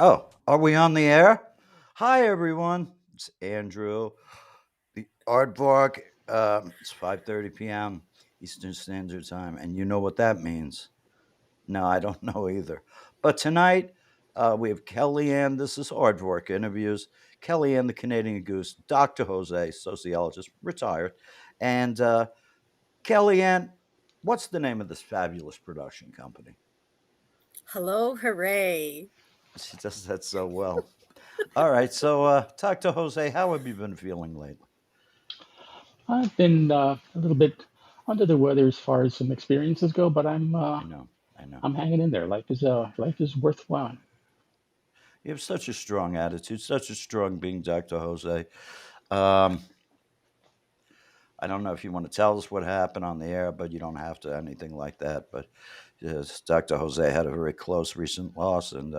Oh, are we on the air? Hi, everyone. It's Andrew. The Aardvark. It's 5:30 p.m. Eastern Standard Time, and you know what that means. No, I don't know either. But tonight we have Kellyanne. This is Aardvark interviews. Kellyanne, the Canadian Goose, Dr. Jose, sociologist, retired, and Kellyanne. What's the name of this fabulous production company? Hello, hooray. She does that so well. All right, so talk to Jose. How have you been feeling lately? I've been a little bit under the weather as far as some experiences go, but I know, I know. I'm hanging in there. Life is worthwhile. You have such a strong attitude, such a strong being, Dr. Jose. Um, I don't know if you want to tell us what happened on the air, but you don't have to, anything like that. But yes, Dr. Jose had a very close recent loss, and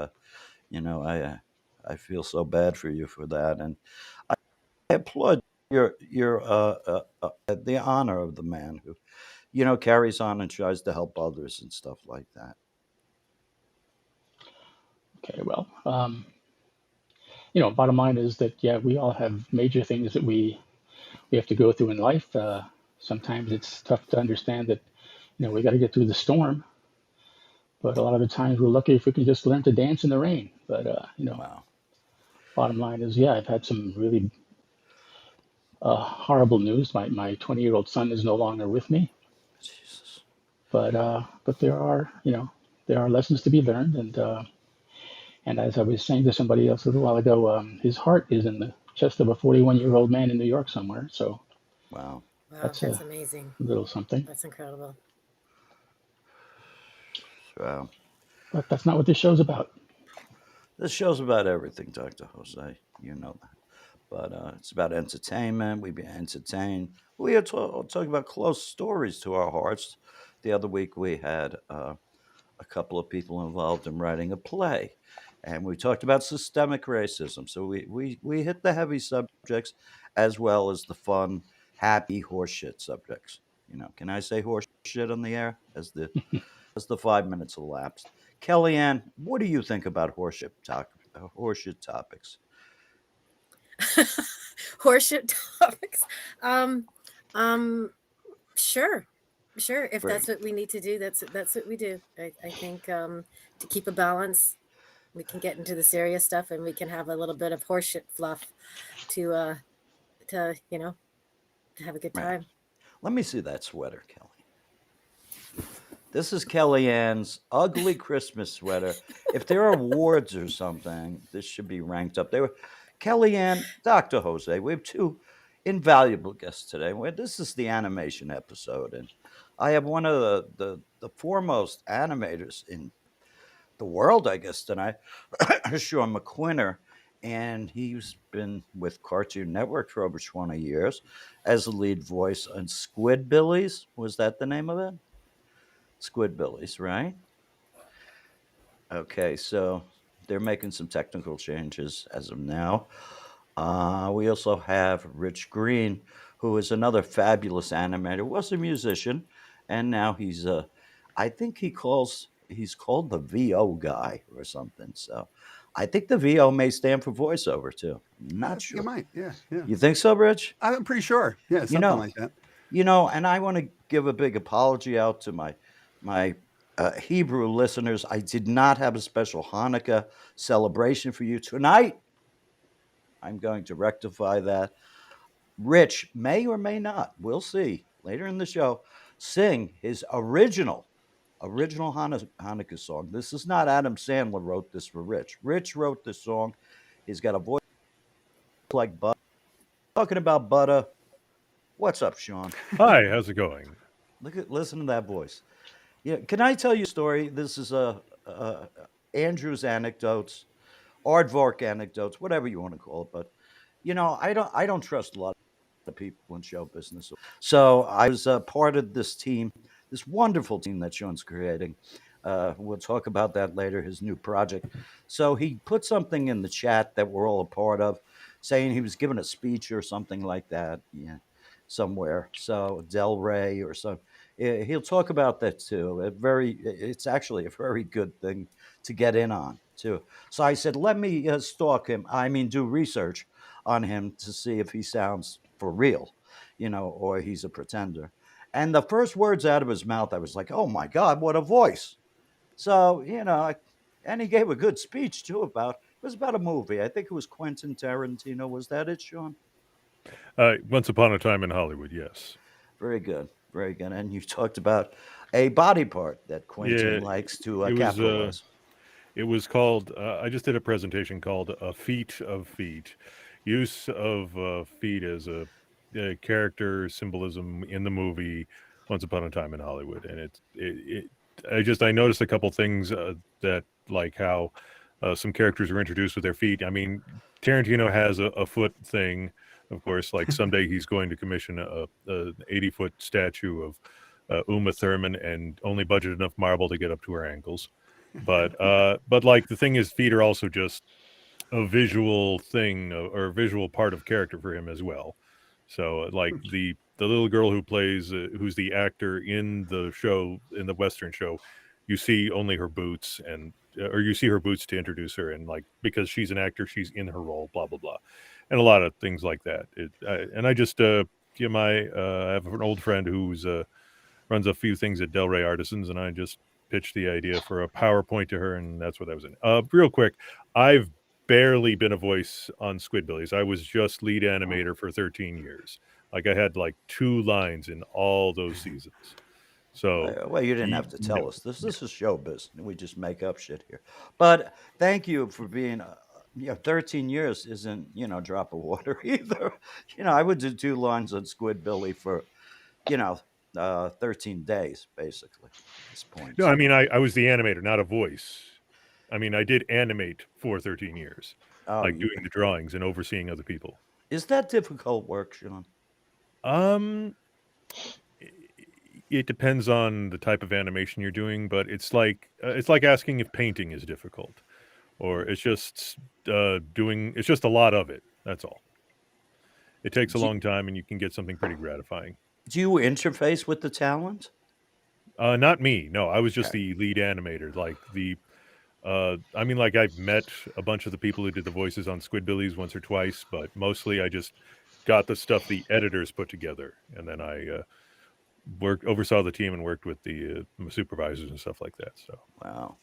you know, I feel so bad for you for that, and I applaud your the honor of the man who carries on and tries to help others and stuff like that. Okay, well, bottom line is that yeah, we all have major things that we have to go through in life. Sometimes it's tough to understand that we got to get through the storm, but a lot of the times we're lucky if we can just learn to dance in the rain. But Wow, bottom line is yeah, I've had some really horrible news. My 20-year-old son is no longer with me, Jesus. but there are lessons to be learned, and as I was saying to somebody else a little while ago, his heart is in the chest of a 41-year-old man in New York somewhere. So Wow. Wow, that's that's a amazing. little something. That's incredible. Wow. But that's not what this show's about. This show's about everything, Dr. Jose. You know that. But it's about entertainment. We be entertained. We are talking about close stories to our hearts. The other week we had a couple of people involved in writing a play. And we talked about systemic racism. So we hit the heavy subjects as well as the fun, happy horseshit subjects. Can I say horseshit on the air as the 5 minutes elapsed? Kellyanne, what do you think about horseshit topics? Horseshit topics. Um, um, sure, sure. If Great. that's what we need to do, that's what we do. I think to keep a balance, we can get into the serious stuff, and we can have a little bit of horseshit fluff to to have a good Right. time. Let me see that sweater, Kelly. This is Kellyanne's ugly Christmas sweater. If there are awards or something, this should be ranked up. They were Kellyanne, Dr. Jose. We have two invaluable guests today. This is the animation episode, and I have one of the foremost animators in the world, I guess, tonight, Sean MacQuinor. And he's been with Cartoon Network for over 20 years as the lead voice on Squidbillies. Was that the name of it? Squidbillies, right? Okay, so they're making some technical changes as of now. We also have Rich Greene, who is another fabulous animator. Was a musician, and now I think he's called the VO guy or something. So, I think the VO may stand for voiceover too. I Not think it sure. might. Yeah, yeah. You think so, Rich? I'm pretty sure. Yeah, You something know, like that. and I want to give a big apology out to my Hebrew listeners. I did not have a special Hanukkah celebration for you tonight. I'm going to rectify that. Rich may or may not, we'll see later in the show, sing his original Hanukkah song. This is not Adam Sandler wrote this for Rich. Rich wrote this song. He's got a voice like butter. Talking about butter. What's up, Sean? Hi, how's it going? Listen to that voice. Yeah, can I tell you a story? This is a Andrew's anecdotes, Aardvark anecdotes, whatever you want to call it. But I don't trust a lot of people in show business. So I was part of this team, this wonderful team that Sean's creating. We'll talk about that later, his new project. So he put something in the chat that we're all a part of, saying he was giving a speech or something like that, yeah, somewhere. So Del Rey or some. He'll talk about that too. It's actually a very good thing to get in on. too. So I said, let me stalk him. I mean, do research on him to see if he sounds for real, or he's a pretender. And the first words out of his mouth, I was like, oh my God, what a voice. So, and he gave a good speech too it was about a movie. I think it was Quentin Tarantino. Was that it, Sean? Once Upon a Time in Hollywood, yes. Very good. Very good. And you talked about a body part that Quentin Yeah, likes to it was capitalize. it was called. I just did a presentation called "A Feat of Feet," use of feet as a character symbolism in the movie Once Upon a Time in Hollywood, and I noticed a couple things that like how some characters were introduced with their feet. I mean, Tarantino has a foot thing, of course. Like someday he's going to commission a 80-foot statue of Uma Thurman and only budget enough marble to get up to her ankles. But like the thing is, feet are also just a visual thing or a visual part of character for him as well. So like the little girl who plays who's the actor in the show, in the Western show, you see only her boots or you see her boots to introduce her, and like because she's an actor, she's in her role, blah blah blah, and a lot of things like that. And I just I have an old friend who's runs a few things at Delray Artisans, and I just pitched the idea for a PowerPoint to her, and that's what I was in. Real quick, I've barely been a voice on Squidbillies. I was just lead animator for 13 years. Like I had like 2 lines in all those seasons. So Well, you didn't have to tell us. This is showbiz. We just make up shit here. But thank you for being. 13 years isn't drop of water either. I would do 2 lines on Squidbilly for 13 days basically. At this point. no, I mean I was the animator, not a voice. I mean I did animate for 13 years, like doing the drawings and overseeing other people. Is that difficult work, Sean? It depends on the type of animation you're doing, but it's like asking if painting is difficult, or it's just it's just a lot of it. That's all. It takes a long time, and you can get something pretty gratifying. Do you interface with the talent? Not me. No, I was just the lead animator. Like I mean, like I've met a bunch of the people who did the voices on Squidbillies once or twice, but mostly I just got the stuff the editors put together, and then I oversaw the team and worked with the supervisors and stuff like that. So wow,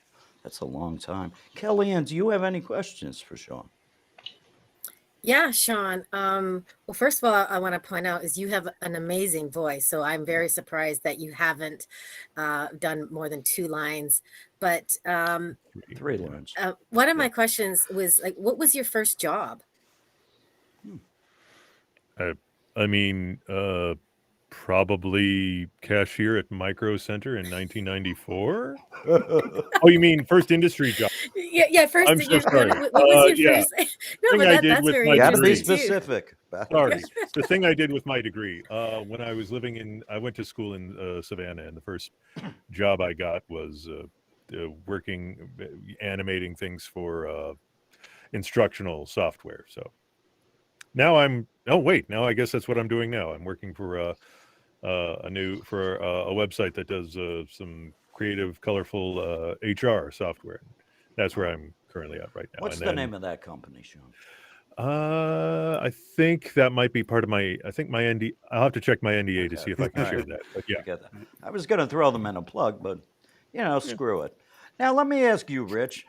that's a long time. Kellyanne, do you have any questions for Sean? Yeah, Sean. Well, first of all, I want to point out is you have an amazing voice. So I'm very surprised that you haven't done more than 2 lines. But 3 lines. One of my questions was like, what was your first job? I mean, probably cashier at Micro Center in 1994. Oh, you mean first industry job? Yeah. First, I'm so sorry. What was your first? No, but that's with very my Gotta be interesting too. specific. Sorry. The thing I did with my degree, when I was I went to school in Savannah, and the first job I got was working, animating things for instructional software. So now now I guess that's what I'm doing now. I'm working for a website that does some creative, colorful HR software. That's where I'm currently at right now. What's the name of that company, Sean? I think that might be part of my ND. I'll have to check my NDA to see if I can share that. But yeah, I was going to throw them in a plug, but screw it. Now let me ask you, Rich.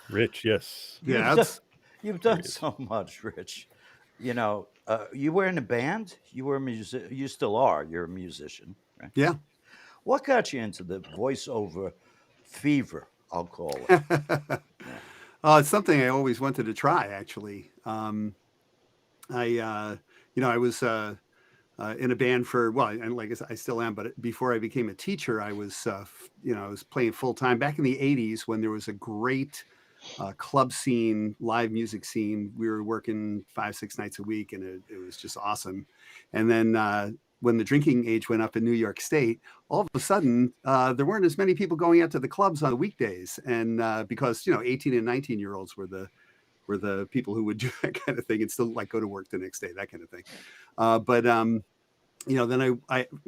Rich, yes. Yeah, You've done so much, Rich. You were in a band. You were a musician. You still are. You're a musician, right? Yeah. What got you into the voiceover fever? I'll call it. It's something I always wanted to try. Actually, I was in a band and like I still am. But before I became a teacher, I was I was playing full time back in the '80s when there was a great club scene, live music scene. We were working 5-6 nights a week, and it was just awesome. And then when the drinking age went up in New York State, all of a sudden there weren't as many people going out to the clubs on the weekdays, and because 18 and 19-year-olds were the people who would do that kind of thing and still like go to work the next day, that kind of thing. Then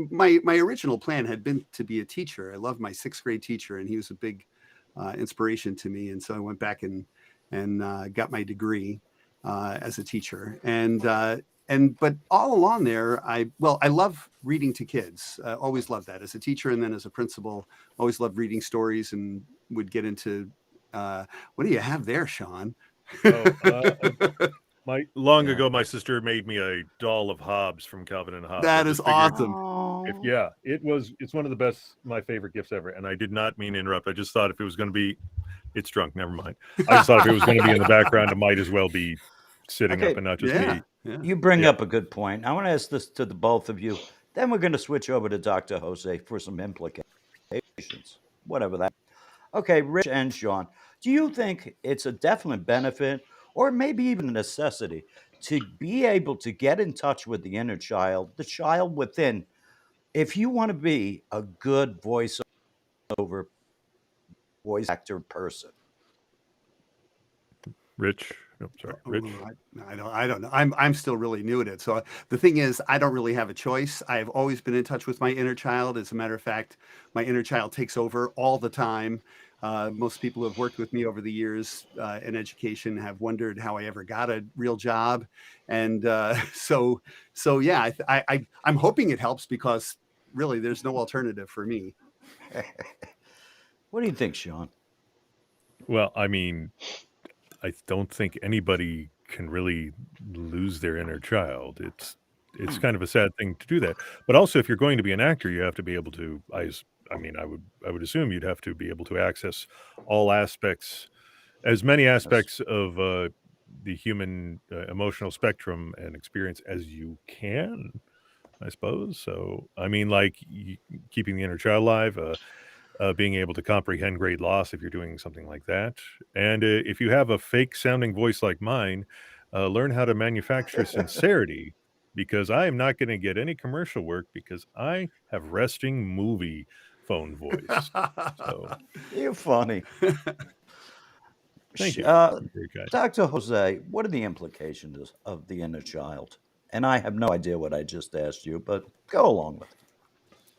my original plan had been to be a teacher. I loved my 6th grade teacher, and he was a big inspiration to me. And so I went back and got my degree as a teacher. But all along there, I love reading to kids. Always loved that as a teacher, and then as a principal, always loved reading stories and would get into. What do you have there, Sean? Long ago, my sister made me a doll of Hobbes from Calvin and Hobbes. That is awesome. It's one of the best, my favorite gifts ever. And I did not mean to interrupt. I just thought if it was going to be, it's drunk. Never mind. I just thought if it was going to be in the background, it might as well be sitting up and not just me. Yeah. You bring up a good point. I want to ask this to the both of you. Then we're going to switch over to Dr. Jose for some implications, whatever that. Okay, Rich and Sean, do you think it's a definite benefit or maybe even a necessity to be able to get in touch with the inner child, the child within, if you want to be a good voice actor person? Rich? No, sorry, Rich. I don't know. I'm still really new at it. So the thing is, I don't really have a choice. I have always been in touch with my inner child. As a matter of fact, my inner child takes over all the time. Most people who have worked with me over the years in education have wondered how I ever got a real job. And so yeah, I'm hoping it helps, because really there's no alternative for me. What do you think, Sean? Well, I mean, I don't think anybody can really lose their inner child. It's kind of a sad thing to do that. But also, if you're going to be an actor, you have to be able to. I would assume you'd have to be able to access all aspects, as many aspects of the human emotional spectrum and experience as you can, I suppose. So, I mean, like keeping the inner child alive. Being able to comprehend great loss if you're doing something like that. And if you have a fake sounding voice like mine, learn how to manufacture sincerity, because I am not going to get any commercial work because I have resting movie phone voice. So You're funny. Thank you. Dr. Jose, what are the implications of the inner child? And I have no idea what I just asked you, but go along with it.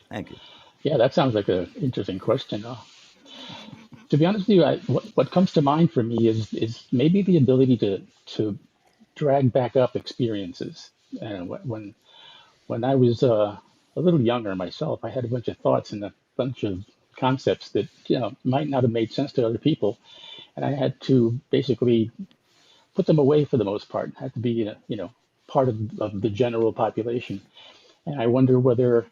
Thank you. Yeah, that sounds like an interesting question. To be honest with you, what comes to mind for me is maybe the ability to drag back up experiences. And when I was a little younger myself, I had a bunch of thoughts and a bunch of concepts that might not have made sense to other people, and I had to basically put them away for the most part. I had to be part of the general population. And I wonder whether,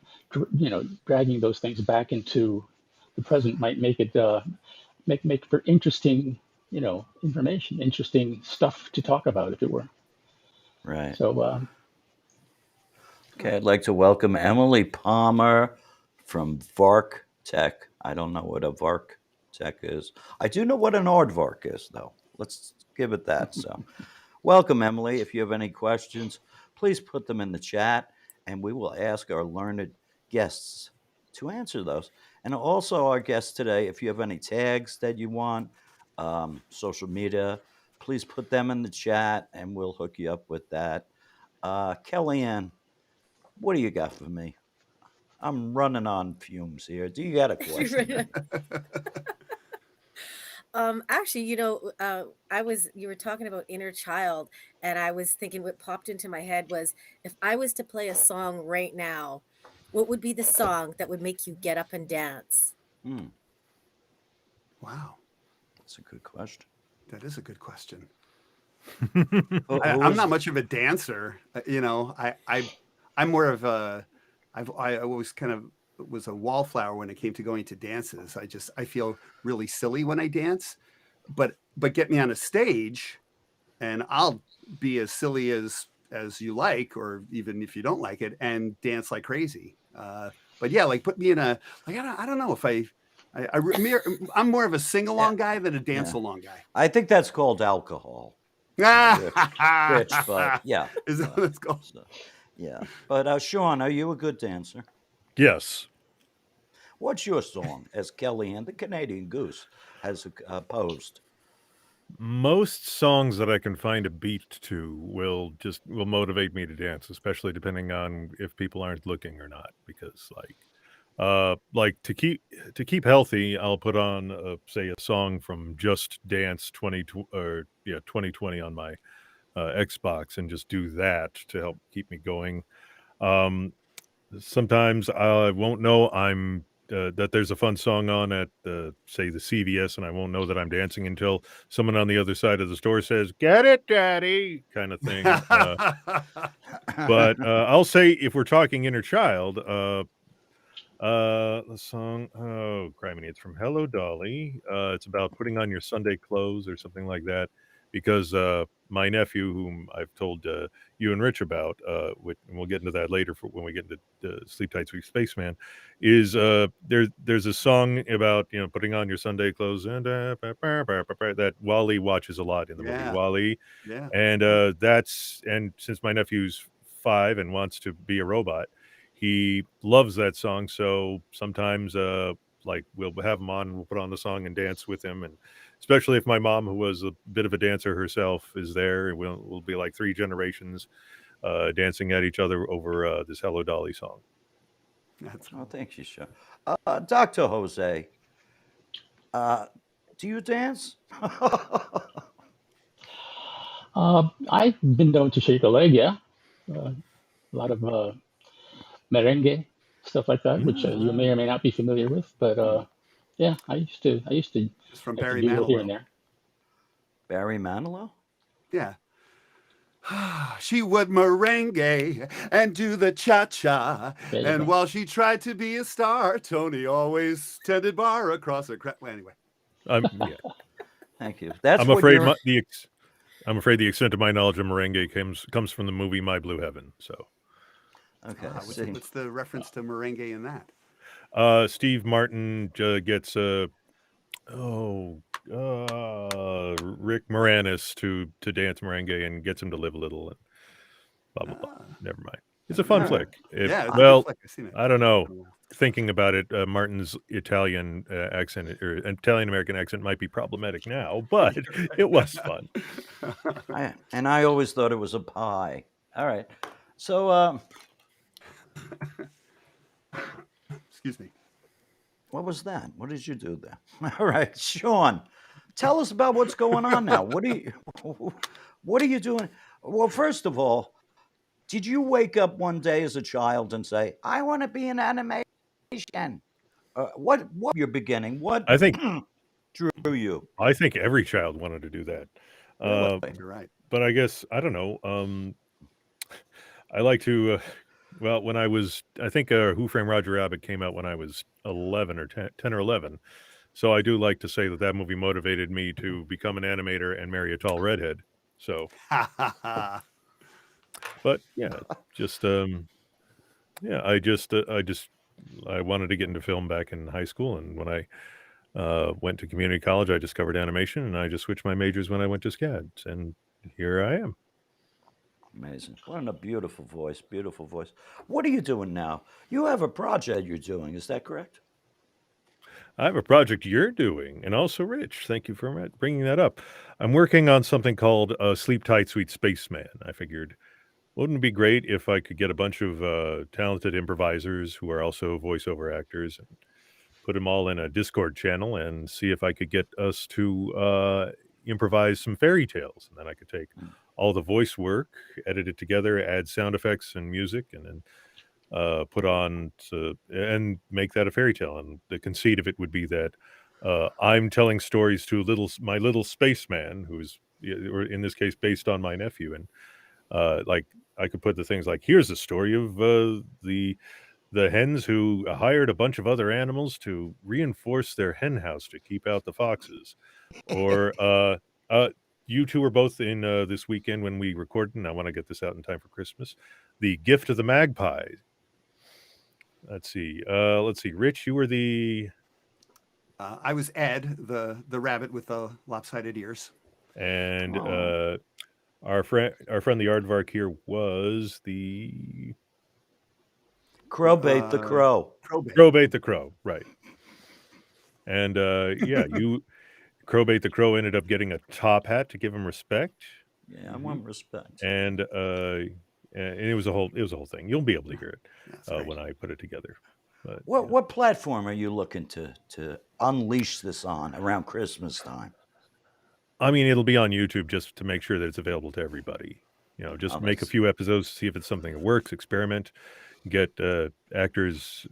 dragging those things back into the present might make it make for interesting, information, interesting stuff to talk about, if it were. Right. So, okay, I'd like to welcome Emily Palmer from Vark Tech. I don't know what a Vark Tech is. I do know what an Aardvark is, though. Let's give it that. So, welcome, Emily. If you have any questions, please put them in the chat, and we will ask our learned guests to answer those. And also our guests today, if you have any tags that you want, social media, please put them in the chat, and we'll hook you up with that. Kellyanne, what do you got for me? I'm running on fumes here. Do you got a question? Actually, you were talking about inner child, and I was thinking what popped into my head was, if I was to play a song right now, what would be the song that would make you get up and dance? Wow. That's a good question. That is a good question. I'm not much of a dancer. I'm more of a, I always kind of was a wallflower when it came to going to dances. I feel really silly when I dance, but get me on a stage and I'll be as silly as you like, or even if you don't like it, and dance like crazy. But yeah, like put me in a, like, I don't know if I'm more of a sing-along guy than a dance-along guy. I think that's called alcohol. Rich, but yeah. Is that what it's called? So, yeah. But Sean, are you a good dancer? Yes. What's your song, as Kellyanne, the Canadian Goose, has posed? Most songs that I can find a beat to will motivate me to dance, especially depending on if people aren't looking or not. Because Like to keep healthy, I'll put on say a song from Just Dance 2020 on my Xbox and just do that to help keep me going. Um, Sometimes I won't know that there's a fun song on at say the CVS, and I won't know that I'm dancing until someone on the other side of the store says, "Get it, Daddy," kind of thing. But I'll say if we're talking inner child, the song, oh, criminy, it's from Hello Dolly. It's about putting on your Sunday clothes or something like that, because my nephew, whom I've told you and Rich about, and we'll get into that later when we get into Sleep Tight Sweet Spaceman, is there's a song about putting on your Sunday clothes, and that Wally watches a lot in the movie Wally, and and since my nephew's 5 and wants to be a robot, he loves that song. So sometimes like we'll have him on and we'll put on the song and dance with him, and especially if my mom, who was a bit of a dancer herself, is there, and we'll be like 3 generations dancing at each other over this Hello Dolly song. That's cool. Oh, thank you, Sean. Dr. Jose, do you dance? I've been known to shake a leg, yeah. A lot of merengue, stuff like that, which you may or may not be familiar with. But yeah, I used to It's from have to Barry do it here Manilow. and there. Barry Manilow? Yeah. She would merengue and do the cha-cha. There you And go. while she tried to be a star, Tony always tended bar across her well, anyway. Yeah. Thank you. That's I'm what afraid you're... I'm afraid the extent of my knowledge of merengue comes from the movie My Blue Heaven. So, Okay, what's the reference to merengue in that? Steve Martin gets Rick Moranis to dance merengue and gets him to live a little, and blah blah blah. Never mind. It's a fun flick. Yeah, it's a well, good flick. I've seen it. I don't know. Thinking about it, Martin's Italian accent or Italian American accent might be problematic now, but it was fun. I always thought it was a pie. All right. So, excuse me. what was that? What did you do there? All right, Sean, tell us about what's going on now. What are you doing? Well, first of all, did you wake up one day as a child and say, "I want to be in animation"? What your beginning? What I think drew you? I think every child wanted to do that. Really? You're right. But I guess I don't know. I like to. Well, when I think Who Framed Roger Rabbit came out when I was 11 or 10 or 11. So I do like to say that movie motivated me to become an animator and marry a tall redhead. So, but yeah, just yeah, I wanted to get into film back in high school, and when I went to community college, I discovered animation, and I just switched my majors when I went to SCAD, and here I am. Amazing. What a beautiful voice. Beautiful voice. What are you doing now? You have a project you're doing. Is that correct? I have a project you're doing, and also Rich. Thank you for bringing that up. I'm working on something called Sleep Tight Sweet Spaceman. I figured, wouldn't it be great if I could get a bunch of talented improvisers who are also voiceover actors and put them all in a Discord channel and see if I could get us to improvise some fairy tales. And then I could take all the voice work, edit it together, add sound effects and music, and then put on and make that a fairy tale. And the conceit of it would be that I'm telling stories to my little spaceman, who's, or in this case, based on my nephew. And like I could put the things like, here's the story of the hens who hired a bunch of other animals to reinforce their hen house to keep out the foxes. Or you two are both in this weekend when we recorded, and I want to get this out in time for Christmas, The Gift of the Magpie. Let's see. Rich, you were the... I was Ed, the rabbit with the lopsided ears. And our friend the Aardvark here was the... Crowbait the crow. Crowbait the crow, right. And yeah, Crowbait the crow ended up getting a top hat to give him respect. Yeah, I want respect. And it was a whole thing. You'll be able to hear it when I put it together. But What platform are you looking to unleash this on around Christmas time? I mean, it'll be on YouTube just to make sure that it's available to everybody. Just Oh, make a that's- few episodes, see if it's something that works, experiment, get actors,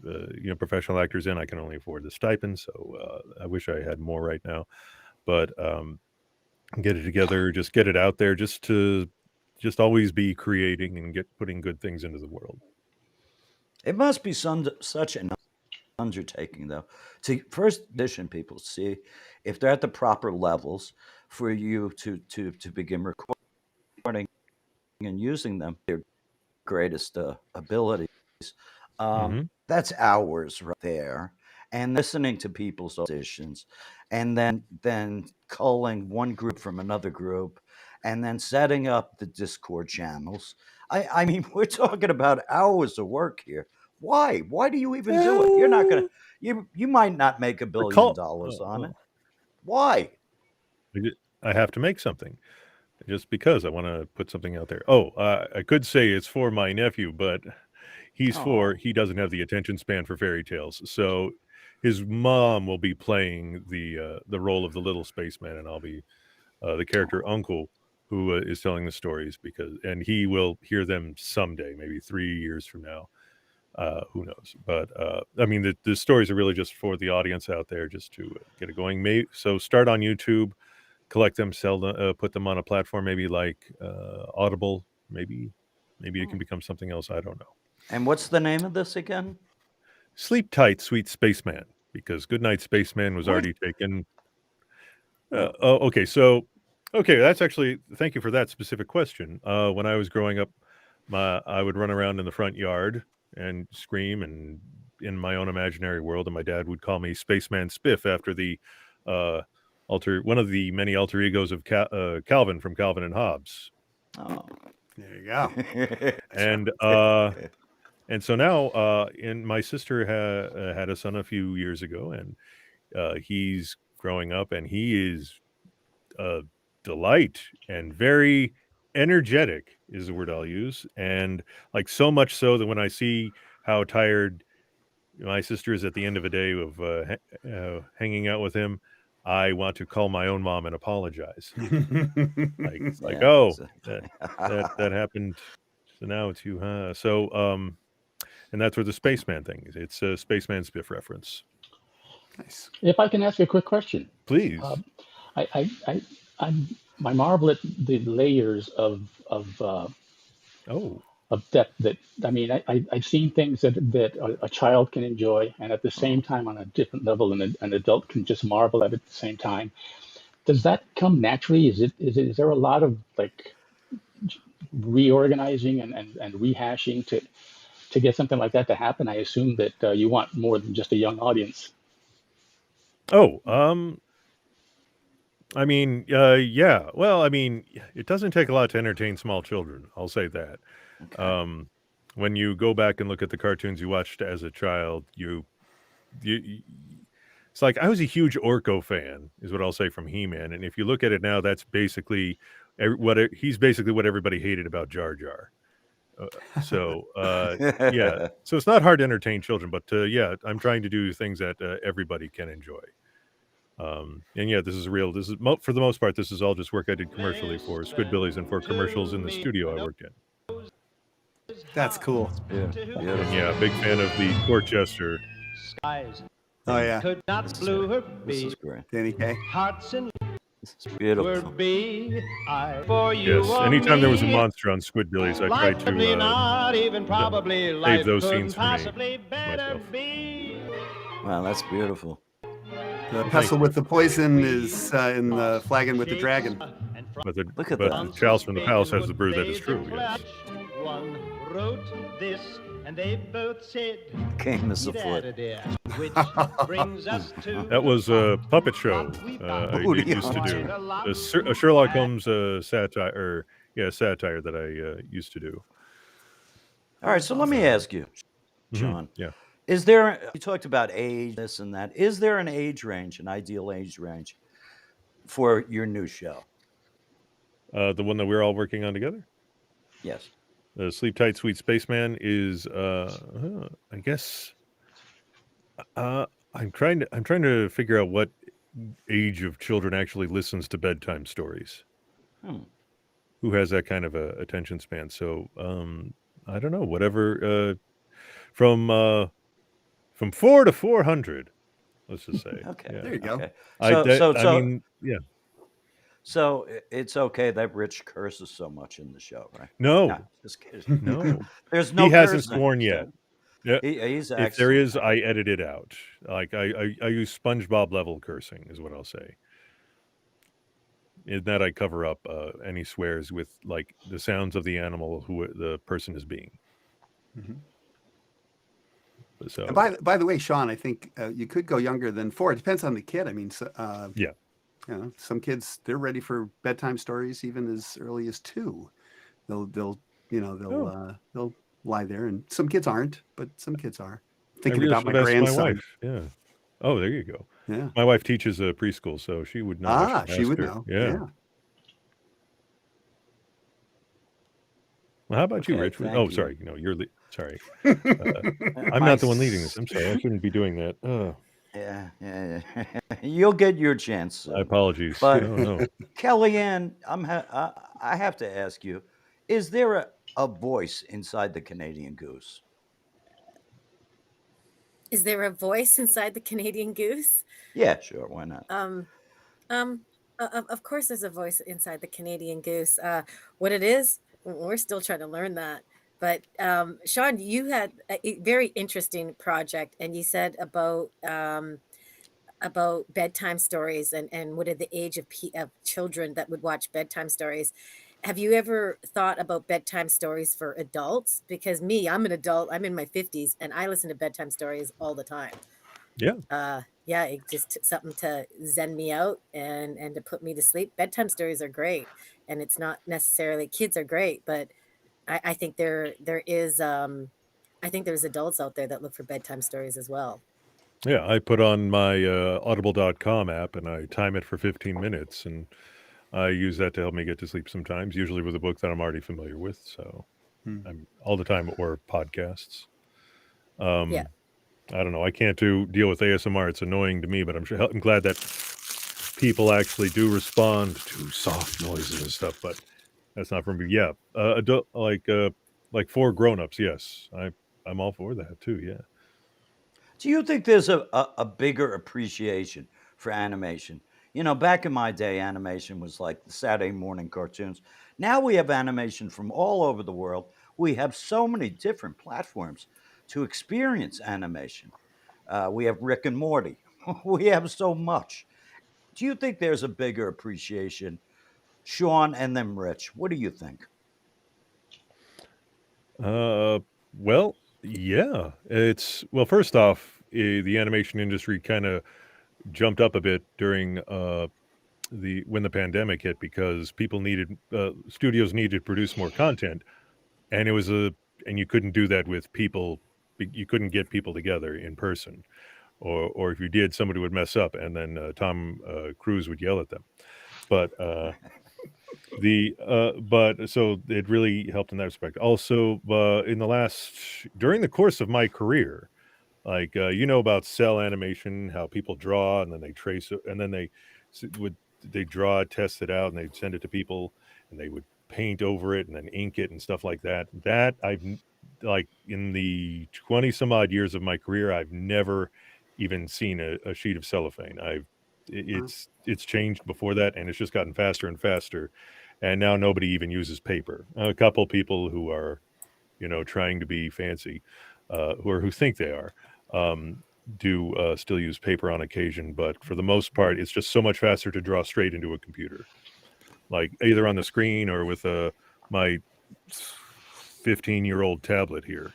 professional actors in. I can only afford the stipend, so I wish I had more right now. But get it together, just get it out there, just always be creating and putting good things into the world. It must be such an undertaking, though, to first audition people, see if they're at the proper levels for you to begin recording and using them their greatest abilities. hmm That's hours right there, and listening to people's auditions, and then culling one group from another group, and then setting up the Discord channels. I mean, we're talking about hours of work here. Why? Why do you even do it? You're not gonna. You might not make $1 billion on it. Why? I have to make something just because I want to put something out there. Oh, I could say it's for my nephew, but he doesn't have the attention span for fairy tales. So his mom will be playing the role of the little spaceman, and I'll be the character uncle who is telling the stories and he will hear them someday, maybe 3 years from now. Who knows? But I mean, the stories are really just for the audience out there, just to get it going. So start on YouTube, collect them, sell them, put them on a platform, maybe like Audible. Maybe it can become something else. I don't know. And what's the name of this again? Sleep tight, sweet spaceman, because Goodnight Spaceman was already taken. Okay, that's actually, thank you for that specific question. When I was growing up, I would run around in the front yard and scream and in my own imaginary world, and my dad would call me Spaceman Spiff after the one of the many alter egos of Calvin from Calvin and Hobbes. Oh, There you go. And so now, my sister had a son a few years ago, and he's growing up, and he is a delight and very energetic is the word I'll use. And like so much so that when I see how tired my sister is at the end of a day of hanging out with him, I want to call my own mom and apologize. Like, yeah, oh, exactly. that happened. So now it's you, huh? So, and that's where the Spaceman thing is. It's a Spaceman Spiff reference. Nice. If I can ask you a quick question, Please. I marvel at the layers of depth that I mean I've seen things that a child can enjoy, and at the same time on a different level an adult can just marvel at the same time. Does that come naturally? Is there a lot of like reorganizing and rehashing to get something like that to happen? I assume that you want more than just a young audience. I mean, yeah. Well, I mean, it doesn't take a lot to entertain small children. I'll say that. Okay. When you go back and look at the cartoons you watched as a child, it's like I was a huge Orko fan, is what I'll say, from He-Man. And if you look at it now, that's basically he's basically what everybody hated about Jar Jar. Yeah. So it's not hard to entertain children, but yeah, I'm trying to do things that everybody can enjoy. And yeah, this is for the most part, this is all just work I did commercially for Squidbillies and for commercials in the studio I worked in. That's cool. Yeah, And yeah, big fan of the court jester. Oh yeah, Could not blue her this is be great. Danny Kaye. hearts and This is beautiful. be I for you. Yes, or anytime there was a me. monster on Squidbillies, I tried Likely to not even probably save life those couldn't scenes for me, possibly better myself. be. Wow, that's beautiful. The pestle with the poison is in the flagon with the dragon. But Look at but that. the Chalice from the Palace has the brew that is true. Yes. One wrote this, and they both said, Came as a "You'd foot. added it," which brings us to That was a puppet show I used to do. A Sherlock Holmes satire that I used to do. All right, so let me ask you, Sean. Yeah. Is there, you talked about age, this and that. Is there an age range, an ideal age range for your new show? The one that we're all working on together? Yes. Sleep Tight, Sweet Spaceman is, I guess, I'm trying to figure out what age of children actually listens to bedtime stories. Hmm. Who has that kind of a attention span? So I don't know. Whatever from 4 to 400. Let's just say. Okay. Yeah. There you go. Okay. I mean, yeah. So it's okay that Rich curses so much in the show, right? No, just kidding. no. There's no He hasn't cursing, sworn yet. so Yeah. he's If there excellent. is, I edit it out. Like I use SpongeBob level cursing is what I'll say. In that I cover up any swears with like the sounds of the animal who the person is being. Mhm. So And by the way, Sean, I think you could go younger than 4. It depends on the kid. I mean, yeah. You know, some kids, they're ready for bedtime stories even as early as 2. They'll lie there, and some kids aren't, but some kids are. Thinking I really about my should ask my grandson. wife. Yeah. Oh, there you go. Yeah. My wife teaches a preschool, so she would know. I should She ask would her. know. Yeah. Well, how about you, Okay, Rich? thank Oh, you. sorry. No, you're sorry. My I'm not the one leading this. I'm sorry. I shouldn't be doing that. Yeah. You'll get your chance My soon. apologies. But Oh no. Kellyanne, I have to ask you: is there a voice inside the Canadian Goose? Is there a voice inside the Canadian Goose? Yeah, sure. Why not? Um, of course, there's a voice inside the Canadian Goose. What it is, we're still trying to learn that. But Sean, you had a very interesting project, and you said about bedtime stories and what are the age of children that would watch bedtime stories. Have you ever thought about bedtime stories for adults? Because I'm an adult. I'm in my 50s, and I listen to bedtime stories all the time. Yeah. Yeah, it just something to zen me out and to put me to sleep. Bedtime stories are great, and it's not necessarily kids are great, but I think there is I think there's adults out there that look for bedtime stories as well. Yeah. I put on my audible.com app and I time it for 15 minutes and I use that to help me get to sleep sometimes, usually with a book that I'm already familiar with. So I'm all the time, or podcasts. Yeah. I don't know. I can't deal with ASMR. It's annoying to me, but I'm glad that people actually do respond to soft noises and stuff. But that's not for me. Yeah, adult like for grown-ups. Yes, I'm all for that too. Yeah. Do you think there's a bigger appreciation for animation? You know, back in my day, animation was like the Saturday morning cartoons. Now we have animation from all over the world. We have so many different platforms to experience animation. We have Rick and Morty. We have so much. Do you think there's a bigger appreciation? Sean and then Rich, what do you think? Well, yeah. Well, first off, the animation industry kind of jumped up a bit during when the pandemic hit because people needed studios needed to produce more content, and you couldn't do that with people. You couldn't get people together in person, or if you did, somebody would mess up, and then Tom Cruise would yell at them. But but so it really helped in that respect. Also, during the course of my career, like about cell animation, how people draw and then they trace it, and then they draw it, test it out, and they'd send it to people, and they would paint over it and then ink it and stuff like that. That I've like in the 20 some odd years of my career, I've never even seen a sheet of cellophane. It's changed before that, and it's just gotten faster and faster. And now nobody even uses paper. A couple people who are, trying to be fancy, who think they are, do still use paper on occasion. But for the most part, it's just so much faster to draw straight into a computer, like either on the screen or with my 15-year-old tablet here.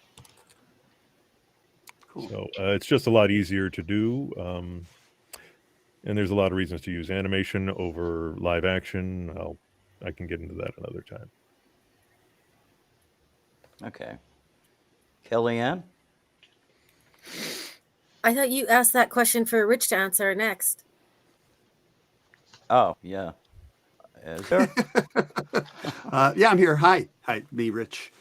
Cool. So it's just a lot easier to do. And there's a lot of reasons to use animation over live action. I can get into that another time. Okay. Kellyanne? I thought you asked that question for Rich to answer next. Oh, yeah. Is there? Yeah, I'm here. Hi, me, Rich.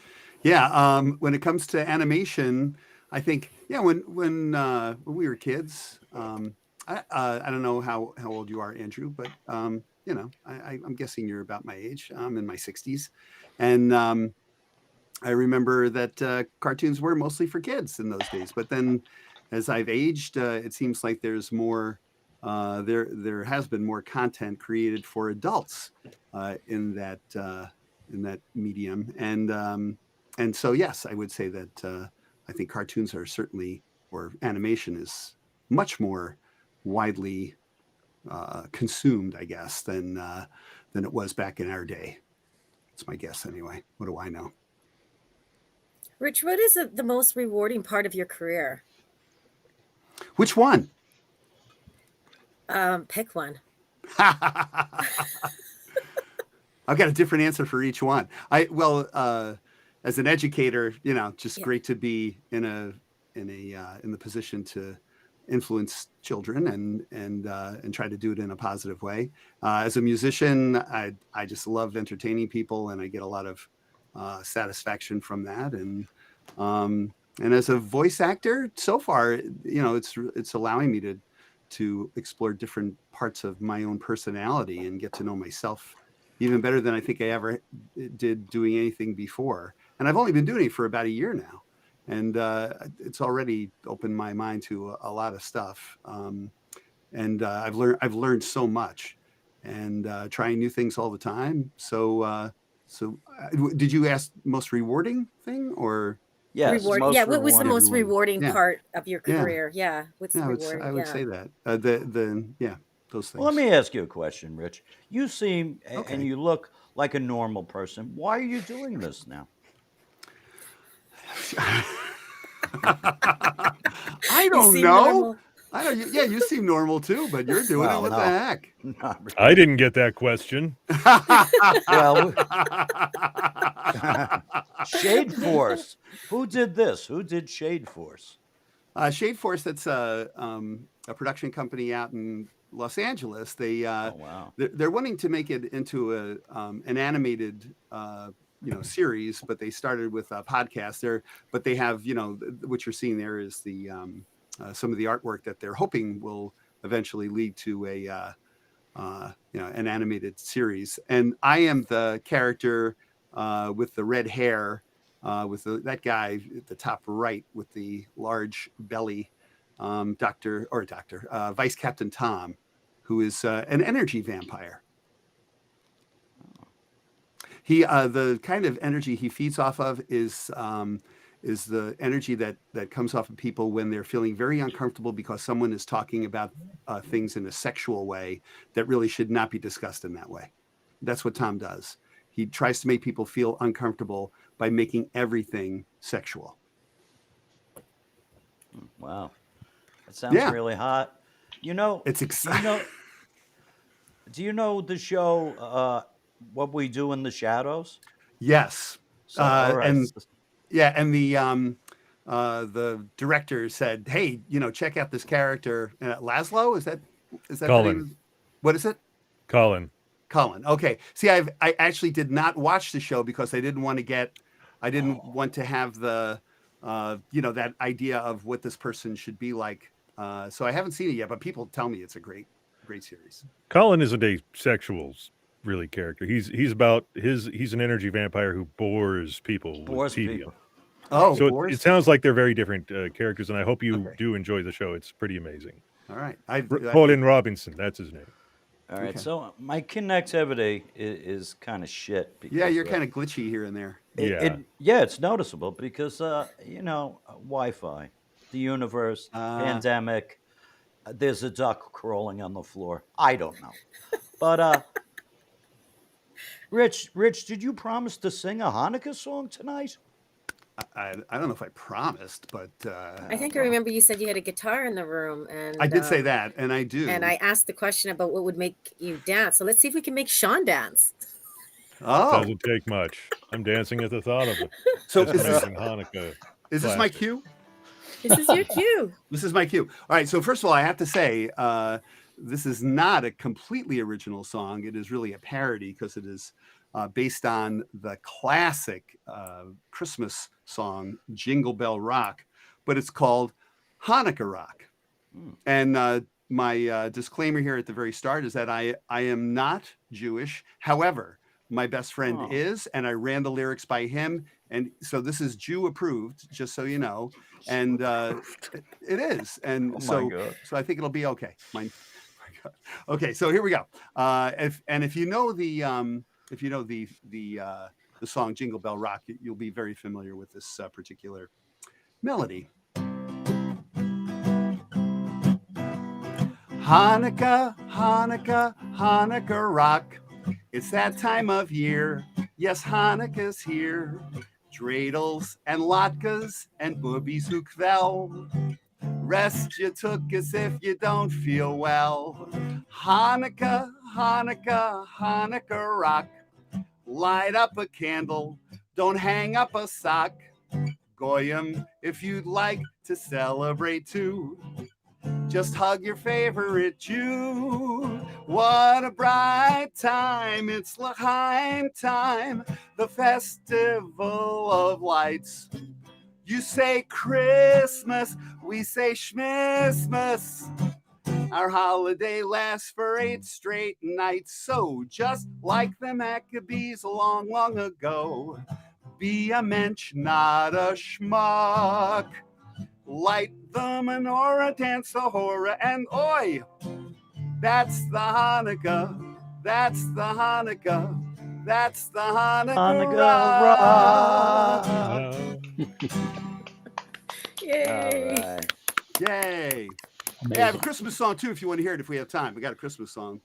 Yeah, when it comes to animation, I think Yeah, when we were kids, I don't know how old you are, Andrew, but you know, I'm guessing you're about my age. I'm in my 60s, and I remember that cartoons were mostly for kids in those days. But then, as I've aged, it seems like there's more. There has been more content created for adults in that medium, and so yes, I would say that I think cartoons are certainly, or animation is much more widely consumed, I guess, than it was back in our day. It's my guess anyway. What do I know? Rich, what is the most rewarding part of your career? Which one? Pick one. I've got a different answer for each one. As an educator, you know, just Yeah. great to be in the position to influence children and try to do it in a positive way. As a musician, I just love entertaining people, and I get a lot of satisfaction from that. And as a voice actor, so far, you know, it's allowing me to explore different parts of my own personality and get to know myself even better than I think I ever did doing anything before. And I've only been doing it for about a year now, and it's already opened my mind to a lot of stuff. I've learned so much, and trying new things all the time. Did you ask most rewarding thing or? Yes, Reward. most Yeah. What was the rewarding. most rewarding Yeah. part of your Yeah. career? Yeah. What's Yeah, rewarding? I would say that. Those things. Well, let me ask you a question, Rich. You seem and Okay. you look like a normal person. Why are you doing this now? I You don't seem know. normal. I don't. Yeah, you seem normal too, but you're doing it. Well, What the no. heck? Not really. I didn't get that question. Well, Shade Force. Who did this? Who did Shade Force? Shade Force. That's a production company out in Los Angeles. Oh wow. They're wanting to make it into an animated series, but they started with a podcast there. But they have, you know, what you're seeing there is the some of the artwork that they're hoping will eventually lead to an animated series. And I am the character with the red hair, with that guy at the top right with the large belly, Vice Captain Tom, who is an energy vampire. The kind of energy he feeds off of is the energy that comes off of people when they're feeling very uncomfortable because someone is talking about things in a sexual way that really should not be discussed in that way. That's what Tom does. He tries to make people feel uncomfortable by making everything sexual. Wow. That sounds really hot. You know, It's exciting. do you know the show What We Do in the Shadows? Yes. So, all right. And the director said, "Hey, you know, check out this character, Laszlo. Is that Colin. the name? What is it? Colin. Colin. Okay. See, I actually did not watch the show because I didn't want to have the that idea of what this person should be like. So I haven't seen it yet, but people tell me it's a great series. Colin isn't a sexual really character. He's an energy vampire who bores people Bores with tedium. people. Oh, So Boris? it sounds like they're very different characters, and I hope you do enjoy the show. It's pretty amazing. All right. Colin Robinson, that's his name. All right. Okay. So my connectivity is kind of shit. Because, Yeah, you're kind of glitchy here and there. it's noticeable because Wi-Fi, the universe, pandemic. There's a duck crawling on the floor. I don't know, but Rich, did you promise to sing a Hanukkah song tonight? I don't know if I promised, but I think I remember you said you had a guitar in the room, and I did say that, and I do. And I asked the question about what would make you dance. So let's see if we can make Sean dance. Oh, Doesn't take much. I'm dancing at the thought of it. so Just is this, amazing Hanukkah. is this my classic. cue? This is your cue. This is my cue. All right. So first of all, I have to say, this is not a completely original song. It is really a parody because it is based on the classic Christmas song, Jingle Bell Rock, but it's called Hanukkah rock. Hmm. And my disclaimer here at the very start is that I am not Jewish. However, my best friend Oh. is, and I ran the lyrics by him. And so this is Jew approved, just so you know. And it is. And Oh my so God. I think it'll be okay. My God. Okay, so here we go. If you know the song Jingle Bell Rock, you'll be very familiar with this particular melody. Hanukkah, Hanukkah, Hanukkah rock. It's that time of year. Yes, Hanukkah's here. Dreidels and latkes and boobies who kvell. Rest you took as if you don't feel well. Hanukkah, Hanukkah, Hanukkah rock. Light up a candle, don't hang up a sock. Goyim, if you'd like to celebrate too, just hug your favorite Jew. What a bright time, it's L'chaim time, the festival of lights. You say Christmas, we say Schmissmas. Our holiday lasts for 8 straight nights. So just like the Maccabees long, long ago, be a mensch, not a schmuck. Light the menorah, dance the hora, and oi! That's the Hanukkah, that's the Hanukkah, that's the Hanukkah rock. Yay. All right. Yay! Amazing. Yeah, I have a Christmas song too if you want to hear it, if we have time. We got a Christmas song.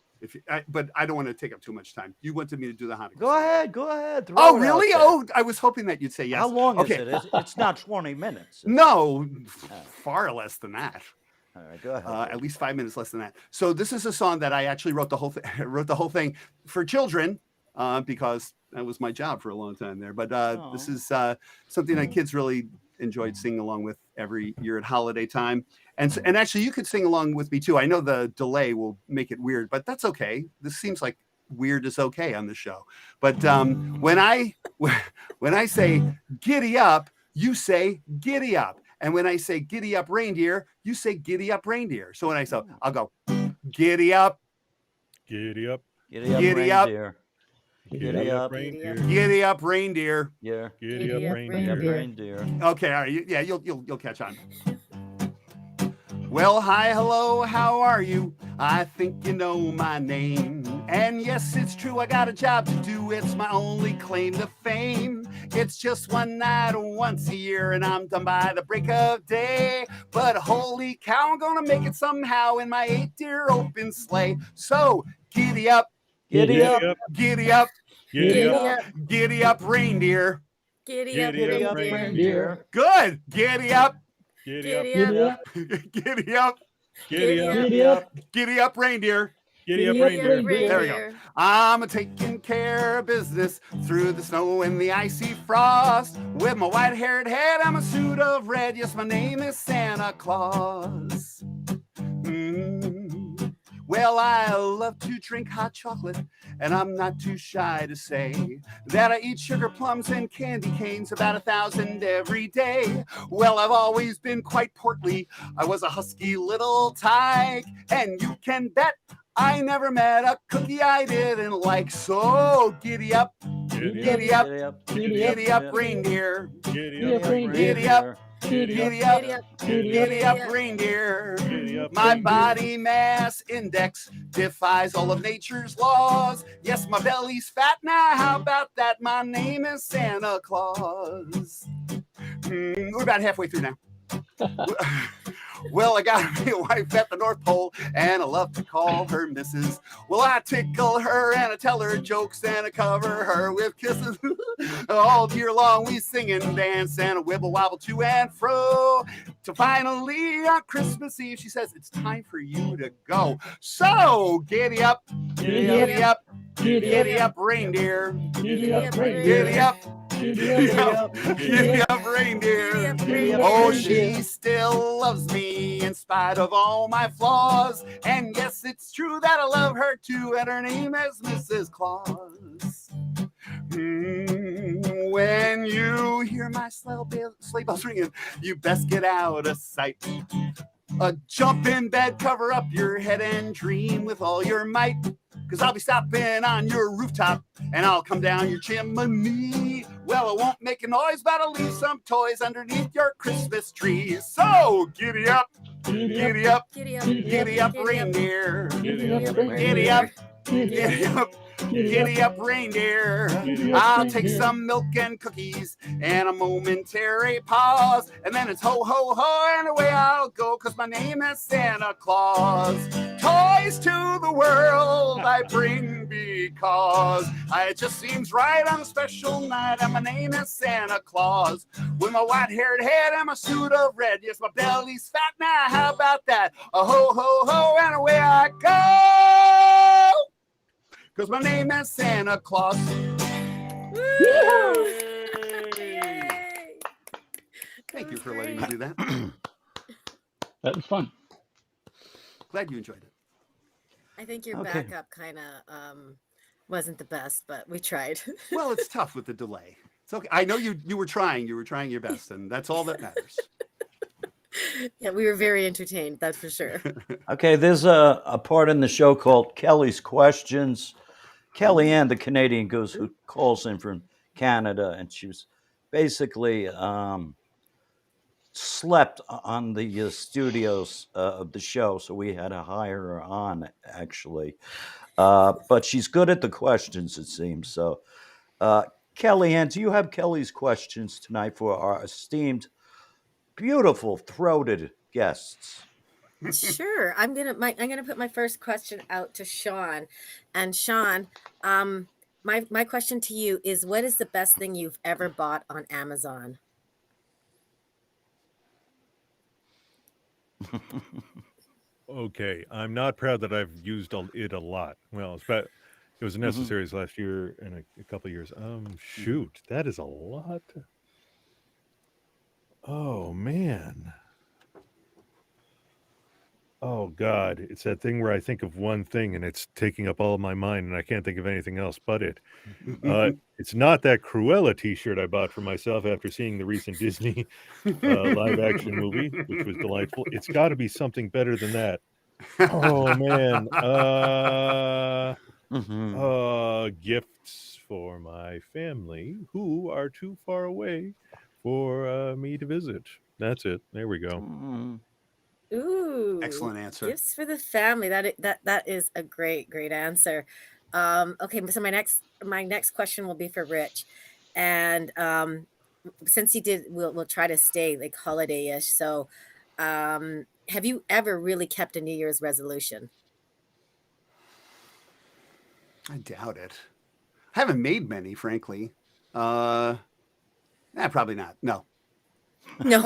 But I don't want to take up too much time. You wanted me to do the Hanukkah Go song. ahead. Go ahead. Throw Oh, it out really? there. Oh, I was hoping that you'd say yes. How long Okay. is it? It's not 20 minutes. No, far less than that. All right, go ahead. At least 5 minutes less than that. So this is a song that I actually wrote the whole thing for children because that was my job for a long time there. But this is something that kids really enjoyed singing along with every year at holiday time. And actually, you could sing along with me too. I know the delay will make it weird, but that's okay. This seems like weird is okay on the show. But when I say giddy up, you say giddy up. And when I say giddy up reindeer, you say giddy up reindeer. So when I say, I'll go giddy up, Giddy up. Giddy up, giddy up. reindeer. Giddy up, Giddy reindeer. giddy up reindeer. Yeah. Giddy up, Giddy up, Giddy up, reindeer. reindeer. Okay, all right. Yeah, you'll catch on. Well, hi, hello, how are you? I think you know my name. And yes, it's true, I got a job to do. It's my only claim to fame. It's just one night once a year, and I'm done by the break of day. But holy cow, I'm gonna make it somehow in my 8-deer open sleigh. So giddy up, Giddy up. giddy up, Giddy Giddy up. up. giddy up, reindeer. Giddy up, Giddy up, reindeer. reindeer. Good, giddy up, Giddy up. Giddy up. giddy up, Giddy up. Giddy up. giddy up, reindeer. Giddy up, Giddy up, reindeer. There we go. I'm taking care of business through the snow and the icy frost. With my white-haired head, I'm a suit of red. Yes, my name is Santa Claus. Well, I love to drink hot chocolate, and I'm not too shy to say that I eat sugar plums and candy canes about 1,000 every day. Well, I've always been quite portly. I was a husky little tyke, and you can bet I never met a cookie I didn't like. So giddy up, giddy up, Giddy up. giddy up, reindeer. Giddy up, Giddy up, Giddy up. giddy up, Giddy up. giddy up, reindeer. Giddy up, My reindeer. body mass index defies all of nature's laws. Yes, my belly's fat now. How about that? My name is Santa Claus. We're about halfway through now. Well, I got me a wife at the North Pole, and I love to call her Mrs. Well, I tickle her, and I tell her jokes, and I cover her with kisses. All year long, we sing and dance, and a wibble wobble to and fro. To finally, on Christmas Eve, she says, it's time for you to go. So, giddy up, giddy up, giddy up, reindeer. Giddy up, Giddy up, giddy up, giddy up, reindeer. Oh, she still loves me in spite of all my flaws. And yes, it's true that I love her too, and her name is Mrs. Claus. When you hear my sleigh bells ringing, you best get out of sight. Jump in bed, cover up your head, and dream with all your might. 'Cause I'll be stopping on your rooftop, and I'll come down your chimney. Well, I won't make a noise, but I'll leave some toys underneath your Christmas tree. So giddy up, giddy up, Giddy up, giddy up, giddy up, reindeer. Giddy up, Giddy up, reindeer. giddy up, giddy up, reindeer. Giddy up, I'll take reindeer. some milk and cookies and a momentary pause, and then it's ho, ho, ho, and away I'll go, 'cause my name is Santa Claus. Toys to the world I bring because it just seems right on a special night, and my name is Santa Claus. With my white-haired head and my suit of red, yes, my belly's fat now, how about that? A ho, ho, ho, and away I go, 'cause my name is Santa Claus. Yay! Thank you was for letting me great. do that. That was fun. Glad you enjoyed it. I think your Okay. backup kind of wasn't the best, but we tried. Well, it's tough with the delay. It's okay. I know you were trying. You were trying your best, and that's all that matters. Yeah, we were very entertained, that's for sure. Okay, there's a part in the show called Kelly's Questions. Kellyanne, the Canadian goose who calls in from Canada, and she was basically slept on the studios of the show, so we had to hire her on, actually. But she's good at the questions, it seems. So, Kellyanne, do you have Kelly's Questions tonight for our esteemed, beautiful, throated guests? Sure. I'm gonna put my first question out to Sean. And Sean, my question to you is, what is the best thing you've ever bought on Amazon? Okay, I'm not proud that I've used it a lot. Well, it was necessary last year and a couple of years. Shoot, that is a lot. Oh man. Oh God, it's that thing where I think of one thing and it's taking up all of my mind and I can't think of anything else but it. It's not that Cruella T-shirt I bought for myself after seeing the recent Disney live-action movie, which was delightful. It's got to be something better than that. Oh man, gifts for my family who are too far away for me to visit. That's it. There we go. Ooh, Excellent answer. Gifts for the family. That is a great answer. Okay, so my next question will be for Rich, and since he did, we'll try to stay like holiday-ish. So, have you ever really kept a New Year's resolution? I doubt it. I haven't made many, frankly. Probably not. No. No,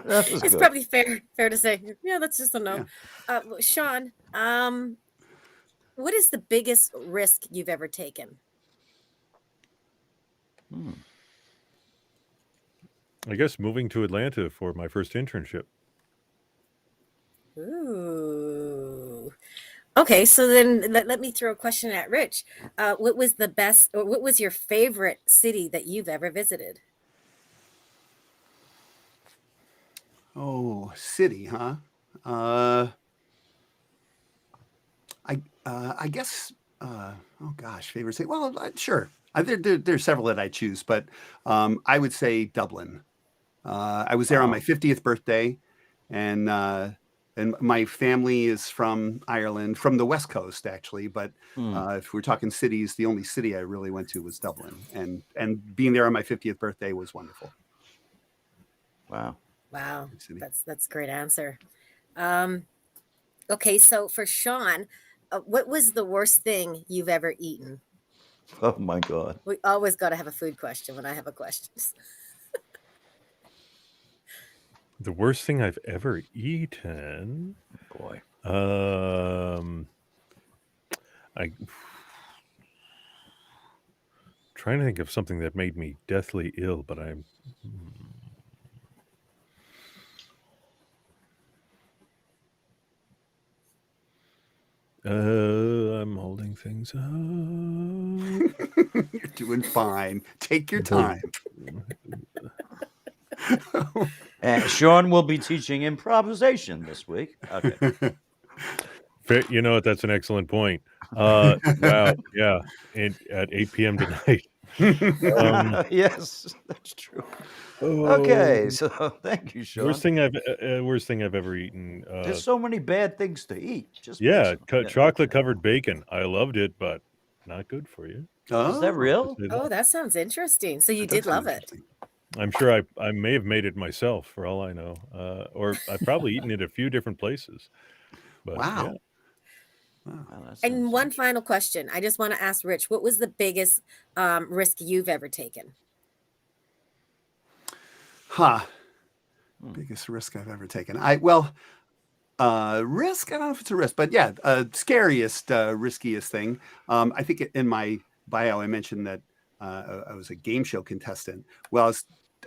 That was it's good. probably fair to say. Yeah, that's just a no. Well, Sean, what is the biggest risk you've ever taken? I guess moving to Atlanta for my first internship. Ooh. Okay, so then let me throw a question at Rich. What was the best, or what was your favorite city that you've ever visited? Oh, city, huh? I guess. Oh gosh, favorite city. Well, sure. There's several that I choose, but I would say Dublin. I was there on my 50th birthday, and my family is from Ireland, from the West Coast, actually. But if we're talking cities, the only city I really went to was Dublin, and being there on my 50th birthday was wonderful. Wow. Wow, that's a great answer. Okay, so for Sean, what was the worst thing you've ever eaten? Oh my God. We always got to have a food question when I have a question. The worst thing I've ever eaten. Boy. I trying to think of something that made me deathly ill, but I'm holding things up. You're doing fine. Take your time. Sean will be teaching improvisation this week. Okay. You know what? That's an excellent point. Wow. Yeah. And at 8 p.m. tonight. Yes, that's true. Oh, Okay, so thank you, Sean. worst thing I've ever eaten. There's so many bad things to eat. Just Yeah, mention them. chocolate covered bacon. I loved it, but not good for you. Is that real? Oh, that sounds interesting. So you That did sounds love it. interesting. I'm sure I may have made it myself for all I know, or I've probably eaten it a few different places. But Wow. yeah. Wow, that And sounds one final question. I just want to ask Rich, what was the biggest risk you've ever taken? Biggest risk I've ever taken. Risk, I don't know if it's a risk, but yeah, scariest, riskiest thing. I think in my bio, I mentioned that I was a game show contestant. Well,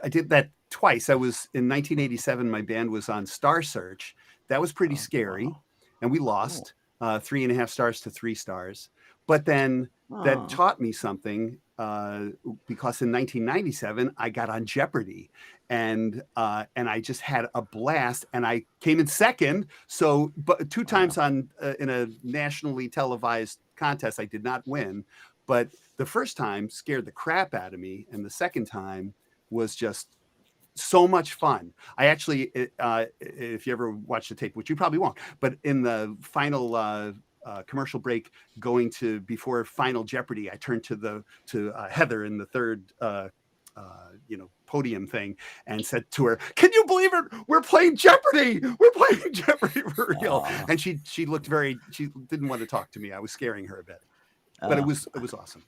I did that twice. I was in 1987, my band was on Star Search. That was pretty scary. wow. And we lost 3.5 stars to 3 stars. But then that taught me something because in 1997, I got on Jeopardy. And I just had a blast, and I came in second. So, but 2 times in a nationally televised contest, I did not win. But the first time scared the crap out of me, and the second time was just so much fun. I actually, if you ever watch the tape, which you probably won't, but in the final commercial break, going to before Final Jeopardy, I turned to Heather in the third. Podium thing and said to her, "Can you believe it? We're playing Jeopardy. We're playing Jeopardy for real." And she looked she didn't want to talk to me. I was scaring her a bit, but it was awesome.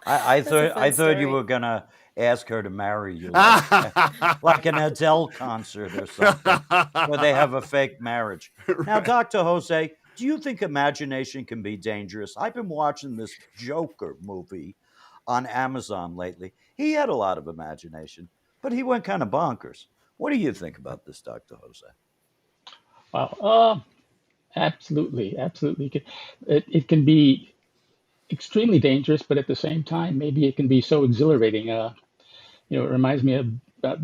I That's a fun thought you story. were gonna ask her to marry you, like an Adele concert or something, where they have a fake marriage. Now, Dr. Jose, do you think imagination can be dangerous? I've been watching this Joker movie on Amazon lately. He had a lot of imagination, but he went kind of bonkers. What do you think about this, Dr. Jose? Wow. Absolutely. It can be extremely dangerous, but at the same time, maybe it can be so exhilarating. It reminds me of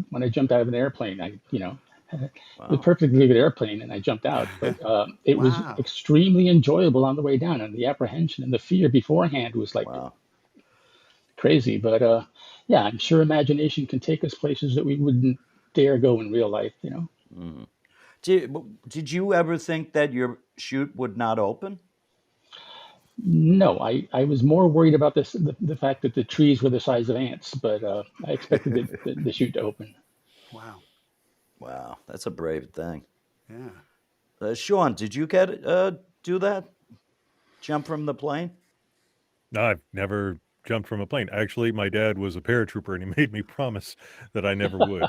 when I jumped out of an airplane. The perfectly good airplane, and I jumped out. But it was extremely enjoyable on the way down, and the apprehension and the fear beforehand was like crazy. But yeah, I'm sure imagination can take us places that we wouldn't dare go in real life. Did you ever think that your chute would not open? No, I was more worried about the fact that the trees were the size of ants, but I expected the chute to open. Wow, that's a brave thing. Yeah. Sean, did you do that? Jump from the plane? No, I've never jumped from a plane. Actually, my dad was a paratrooper, and he made me promise that I never would.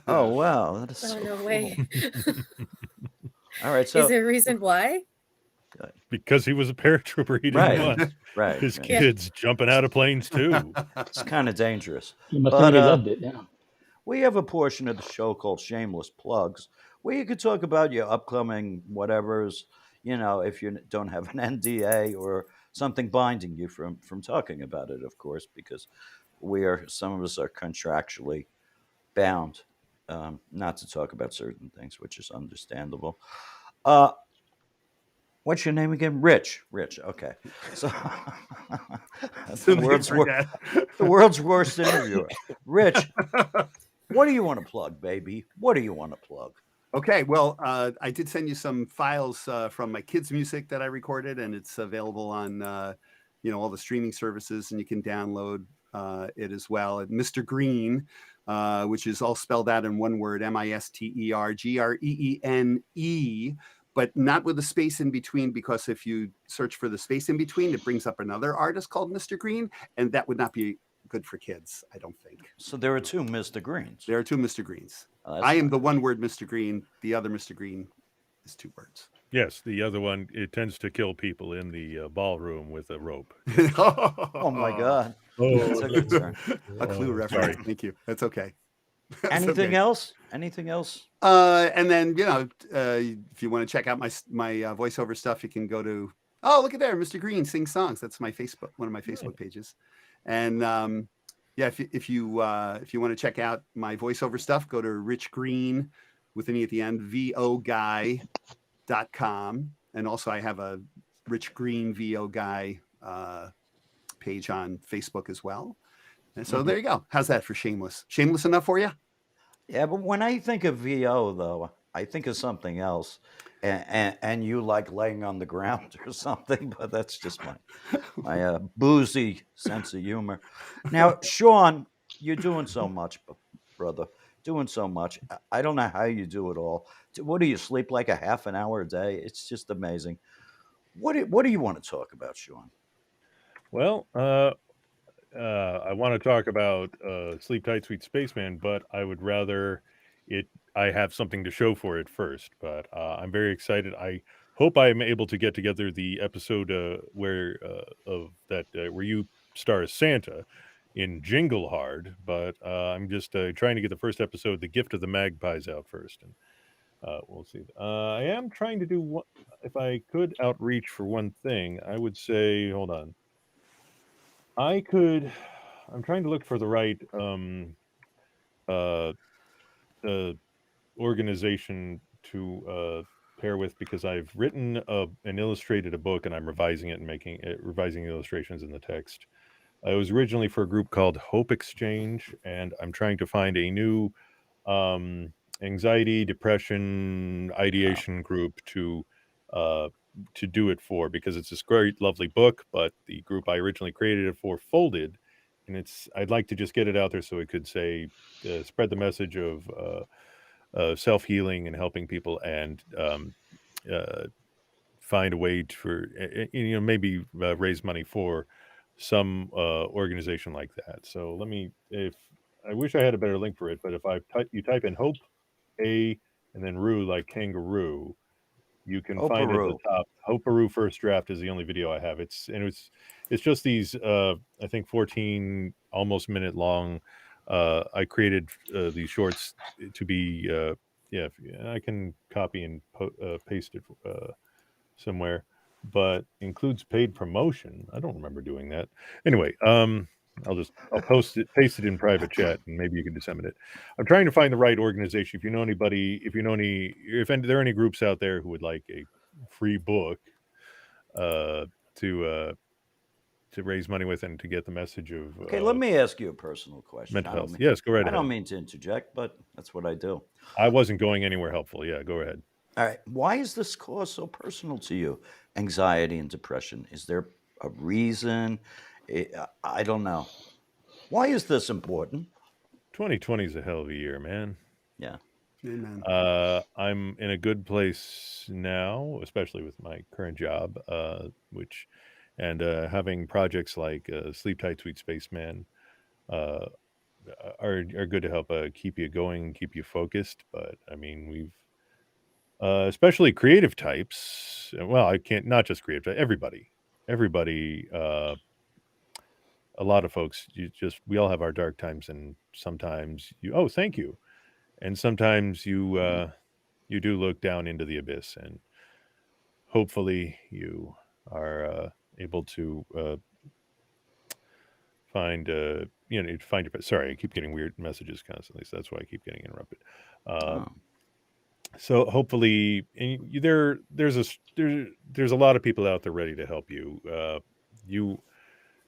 Oh, wow. That is Oh, so no cool. way. All right, so Is there a reason why? Because he was a paratrooper, he didn't want his kids jumping out of planes too. It's kind of dangerous. You must have really loved it, yeah. We have a portion of the show called Shameless Plugs, where you could talk about your upcoming whatevers, if you don't have an NDA or something binding you from talking about it, of course, because some of us are contractually bound not to talk about certain things, which is understandable. What's your name again? Rich. Okay. So the world's worst interviewer. Rich, what do you want to plug, baby? What do you want to plug? Okay, well, I did send you some files from my kids' music that I recorded, and it's available on all the streaming services, and you can download it as well at Mr. Greene, which is all spelled out in one word, MisterGreene, but not with a space in between, because if you search for the space in between, it brings up another artist called Mr. Greene, and that would not be good for kids, I don't think. So there are 2 Mr. Greenes. There are 2 Mr. Greenes. Oh, I am the one word Mr. Greene. The other Mr. Greene is 2 words. Yes, the other one, it tends to kill people in the ballroom with a rope. Oh my God. That's a concern. A Clue reference. Sorry. Thank you. That's okay. Anything else? Anything else? And then, if you want to check out my voiceover stuff, you can go to, oh, look at there, Mr. Greene sings songs. That's my Facebook, one of my Facebook pages. And yeah, if you want to check out my voiceover stuff, go to Rich Greene with an E at the end, voguy.com. And also I have a Rich Greene VO Guy page on Facebook as well. And so there you go. How's that for shameless? Shameless enough for you? Yeah, but when I think of VO, though, I think of something else. And you like laying on the ground or something, but that's just my boozy sense of humor. Now, Sean, you're doing so much, brother. Doing so much. I don't know how you do it all. What do you sleep like a half an hour a day? It's just amazing. What do you want to talk about, Sean? Well, I want to talk about Sleep Tight, Sweet Spaceman, but I would rather I have something to show for it first. But I'm very excited. I hope I am able to get together the episode where you star as Santa in Jingle Hard. But I'm just trying to get the first episode, The Gift of the Magpies, out first, and we'll see. I am trying to do one. If I could outreach for one thing, I would say, hold on. I'm trying to look for the right uh, organization to pair with, because I've written and illustrated a book, and I'm revising it and revising illustrations in the text. I was originally for a group called Hope Exchange, and I'm trying to find a new anxiety, depression, ideation group to do it for, because it's this great, lovely book, but the group I originally created it for folded, and I'd like to just get it out there so it could say spread the message of self-healing and helping people, and find a way for maybe raise money for some organization like that. So I wish I had a better link for it, but if you type in Hope A and then Roo, like kangaroo, you can find it at the top. Hoperoo First Draft is the only video I have. It's just these I think 14 almost minute long. I created these shorts to be I can copy and paste it somewhere, but includes paid promotion. I don't remember doing that. Anyway, I'll paste it in private chat, and maybe you can disseminate it. I'm trying to find the right organization. If you know anybody, if there are any groups out there who would like a free book to raise money with and to get the message of Okay, let me ask you a personal question. mental health. Yes, go right ahead. I don't mean to interject, but that's what I do. I wasn't going anywhere helpful. Yeah, go ahead. All right. Why is this cause so personal to you? Anxiety and depression. Is there a reason? I don't know. Why is this important? 2020 is a hell of a year, man. Yeah. Amen. I'm in a good place now, especially with my current job, and having projects like Sleep Tight, Sweet Spaceman are good to help keep you going and keep you focused. But I mean, we've especially creative types. Well, I can't, not just creative types, everybody. A lot of folks, we all have our dark times, and sometimes thank you. And sometimes you do look down into the abyss, and hopefully you are able to find your. Sorry, I keep getting weird messages constantly, so that's why I keep getting interrupted. So hopefully, there's a lot of people out there ready to help you.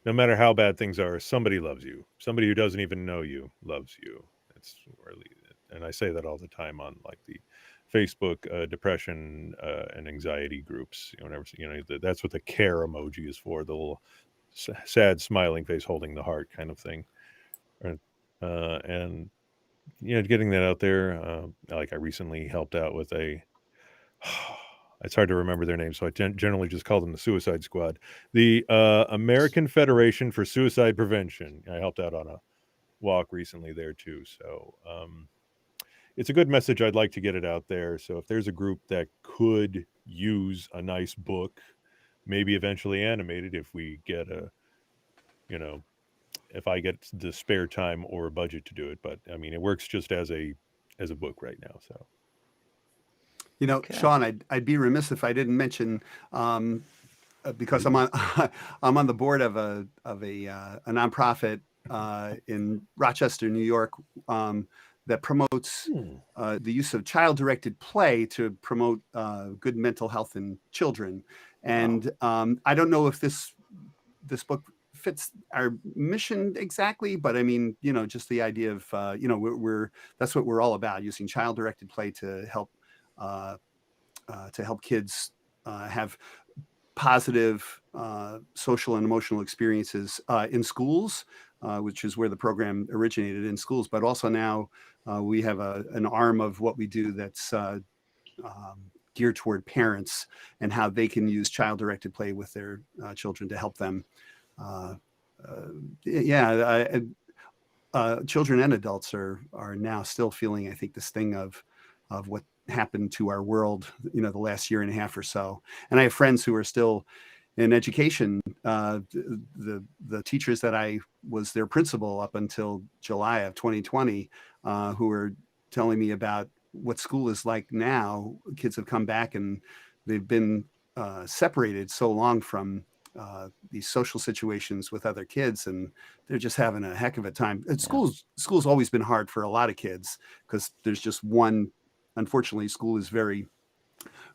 No matter how bad things are, somebody loves you. Somebody who doesn't even know you loves you. It's really, and I say that all the time on like the Facebook depression and anxiety groups. That's what the care emoji is for, the little sad smiling face holding the heart kind of thing. And getting that out there. Like I recently helped out with it's hard to remember their name, so I generally just call them the Suicide Squad. The American Federation for Suicide Prevention. I helped out on a walk recently there too. So it's a good message. I'd like to get it out there. So if there's a group that could use a nice book, maybe eventually animated, if we get if I get the spare time or a budget to do it. But I mean, it works just as a book right now. So. Okay. Sean, I'd be remiss if I didn't mention because I'm on I'm on the board of a nonprofit in Rochester, New York, that promotes the use of child-directed play to promote good mental health in children. And I don't know if this book fits our mission exactly, but I mean, just the idea of we're that's what we're all about, using child-directed play to help kids have positive social and emotional experiences in schools, which is where the program originated, in schools. But also now we have an arm of what we do that's geared toward parents and how they can use child-directed play with their children to help them. Children and adults are now still feeling, I think, the sting of what happened to our world, the last year and a half or so. And I have friends who are still in education. The teachers that I was their principal up until July of 2020, who are telling me about what school is like now. Kids have come back and they've been separated so long from these social situations with other kids, and they're just having a heck of a time. And school's always been hard for a lot of kids because there's just one. Unfortunately, school is very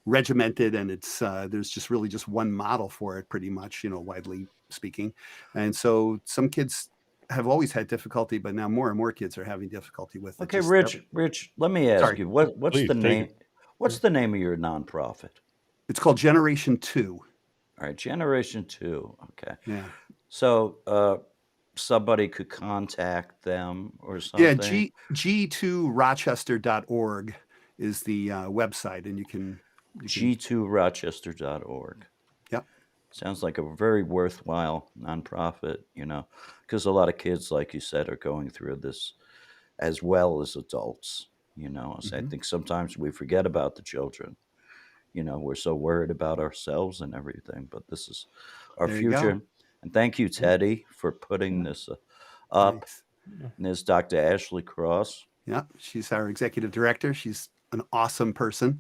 regimented, and it's there's just really just one model for it, pretty much, widely speaking. And so some kids have always had difficulty, but now more and more kids are having difficulty with it. Okay, Rich, let me ask you, what's Please, the take name? it. What's the name of your nonprofit? It's called Generation 2. All right, Generation 2. Okay. Yeah. So somebody could contact them or something? Yeah, g2rochester.org is the website, and you can g2rochester.org. Yep. Sounds like a very worthwhile nonprofit, because a lot of kids, like you said, are going through this as well as adults, So I think sometimes we forget about the children. We're so worried about ourselves and everything, but this is our There you future. go. And thank you, Teddy, for putting this up. Thanks. And there's Dr. Ashley Cross. Yeah, she's our executive director. She's an awesome person.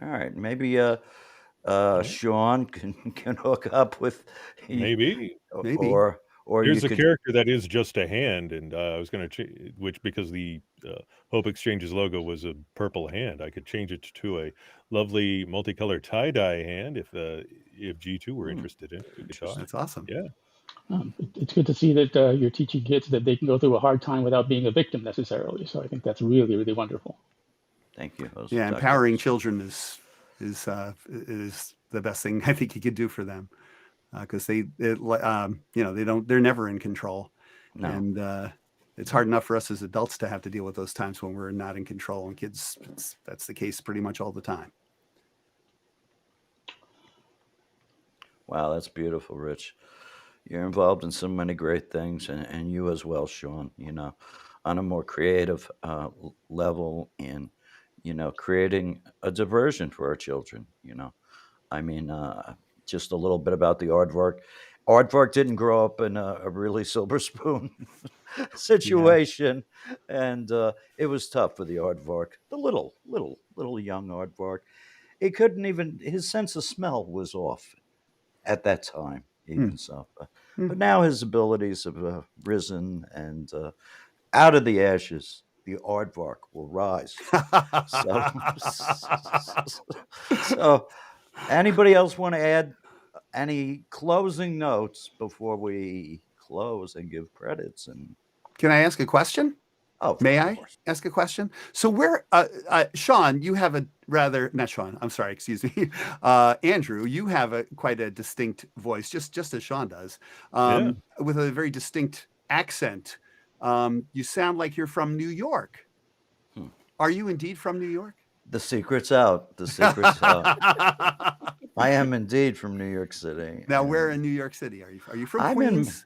All right, maybe Sean can hook up with Maybe. or There's you a could. character that is just a hand, and I was going to which, because the Hope Exchange's logo was a purple hand, I could change it to a lovely multicolored tie-dye hand if G2 were interested in it. We could talk. That's awesome. Yeah. It's good to see that you're teaching kids that they can go through a hard time without being a victim necessarily. So I think that's really, really wonderful. Thank you. Yeah, empowering children is the best thing I think you could do for them, because they're never in control. No. And it's hard enough for us as adults to have to deal with those times when we're not in control, and kids, that's the case pretty much all the time. Wow, that's beautiful, Rich. You're involved in so many great things, and you as well, Sean, on a more creative level in, creating a diversion for our children, I mean, just a little bit about the Aardvark. Aardvark didn't grow up in a really silver spoon situation, and it was tough for the Aardvark, the little young Aardvark. He couldn't even, his sense of smell was off at that time, even so. But now his abilities have risen, and out of the ashes, the Aardvark will rise. So, anybody else want to add any closing notes before we close and give credits? And Can I ask a question? oh, May of I course. ask a question? So Sean, you have not Sean, I'm sorry, excuse me. Andrew, you have quite a distinct voice, just as Sean does, with a very distinct accent. You sound like you're from New York. Are you indeed from New York? The secret's out. The secret's out. I am indeed from New York City. Now, where in New York City are you? Are you from Queens?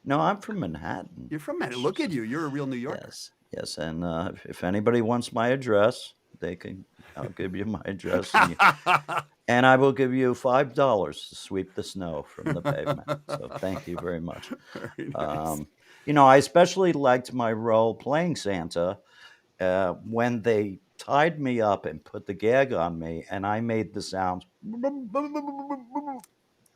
No, I'm from Manhattan. You're from Manhattan. Look at you. You're a real New Yorker. Yes. And if anybody wants my address, I'll give you my address. And I will give you $5 to sweep the snow from the pavement. So thank you very much. Very nice. I especially liked my role playing Santa when they tied me up and put the gag on me, and I made the sound. It's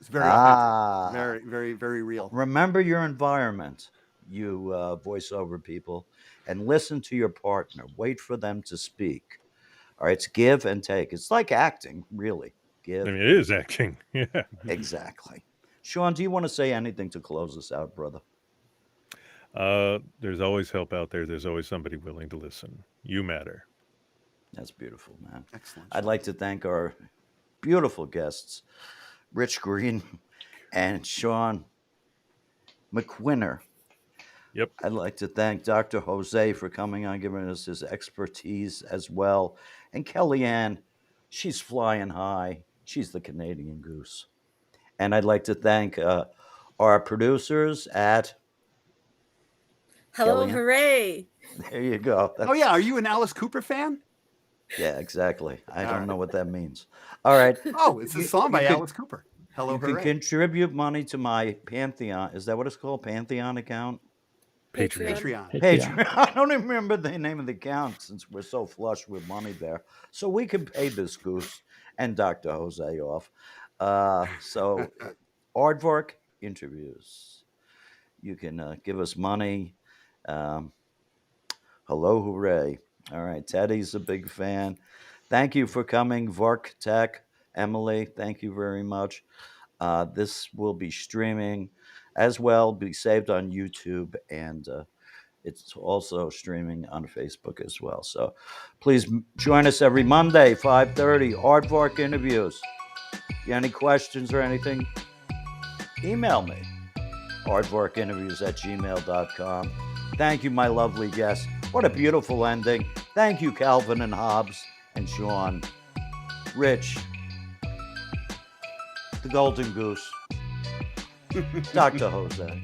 very authentic. Ah. Very, very, very real. Remember your environment, you voiceover people, and listen to your partner. Wait for them to speak. All right, it's give and take. It's like acting, really. Give. I mean, it is acting. Yeah. Exactly. Sean, do you want to say anything to close us out, brother? There's always help out there. There's always somebody willing to listen. You matter. That's beautiful, man. Excellent. I'd like to thank our beautiful guests, Rich Greene and Sean MacQuinor. Yep. I'd like to thank Dr. Jose for coming on, giving us his expertise as well. And Kellyanne, she's flying high. She's the Canadian goose. And I'd like to thank our producers at... Hello, Kellyanne? hooray. There you go. Oh yeah, are you an Alice Cooper fan? Yeah, exactly. I All don't right. know what that means. All right. Oh, it's a song by you could- Alice Cooper. Hello, You can hooray. contribute money to my Pantheon. Is that what it's called? Pantheon account? Patreon. Patreon. Patreon. I don't even remember the name of the account since we're so flush with money there. So we can pay this goose and Dr. Jose off. So Aardvark interviews. You can give us money. Hello, hooray. All right. Teddy's a big fan. Thank you for coming, Vark Tech. Emily, thank you very much. This will be streaming as well, be saved on YouTube, and it's also streaming on Facebook as well. So please join us every Monday, 5:30, Aardvark interviews. If you have any questions or anything, email me, aardvarkinterviews@gmail.com. Thank you, my lovely guests. What a beautiful ending. Thank you, Calvin and Hobbs and Sean, Rich, the Golden Goose, Dr. Jose.